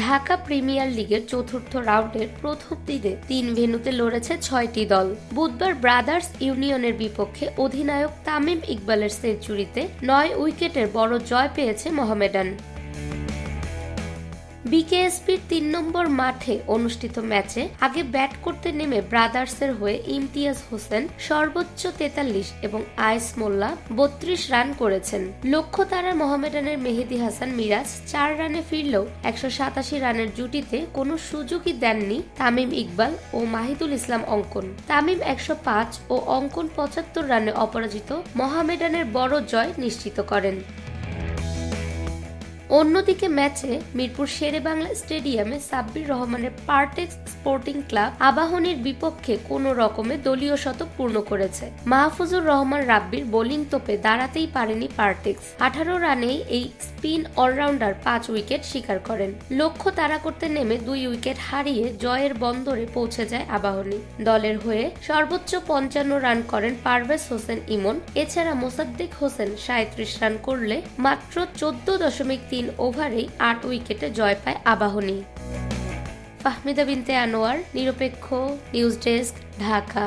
Dhaka premier লিগের চতুর্থ রাউন্ডের প্রথম দিনে 3 ভেন্যুতে লড়েছে 6টি দল। বুধবার ব্রাদার্স ইউনিয়নের বিপক্ষে অধিনায়ক তামিম ইকবালের সেঞ্চুরিতে 9 উইকেটের বড় জয় পেয়েছে মোহামেডান। বিকেএসপির 3 নম্বর মাঠে অনুষ্ঠিত ম্যাচে আগে ব্যাট করতে নেমে ব্রাদার্সের হয়ে ইমতিয়াজ হোসেন সর্বোচ্চ 43 এবং আইস মোল্লা 32 রান করেছেন। লক্ষ্য তাড়ার মোহামেডানের মেহেদী হাসান মিরাজ 4 রানে ফিরলেও 187 রানের জুটিতে কোনো সুযোগই দেননি তামিম ইকবাল ও মাহিদুল ইসলাম অঙ্কন। তামিম 105 ও অঙ্কন 75 রানে অপরাজিত মোহামেডানের বড় জয় নিশ্চিত করেন। অন্যদিকে ম্যাচে মিরপুর শেরেবাংলা স্টেডিয়ামে সাব্বির রহমানের পারটেক্স স্পোর্টিং ক্লাব আবাহনীর বিপক্ষে কোনো রকমে দলীয় শতক পূর্ণ করেছে। মাহফুজুর রহমান রাব্বির বোলিং তোপে দাঁড়াতেই পারেনি পারটেক্স। 18 রানেই এই স্পিন অলরাউন্ডার 5 উইকেট শিকার করেন। লক্ষ্য তাড়া করতে নেমে 2 উইকেট হারিয়ে জয়ের বন্দরে পৌঁছে যায় আবাহনী। দলের হয়ে সর্বোচ্চ 55 রান করেন পারভেজ হোসেন ইমন। এছাড়া মোসাদ্দেক হোসেন 37 রান করলে মাত্র 14.3 ওভারেই 8 উইকেটে জয় পায় আবাহনী। ফাহমিদা বিনতে আনোয়ার, নিরপেক্ষ নিউজ ডেস্ক, ঢাকা।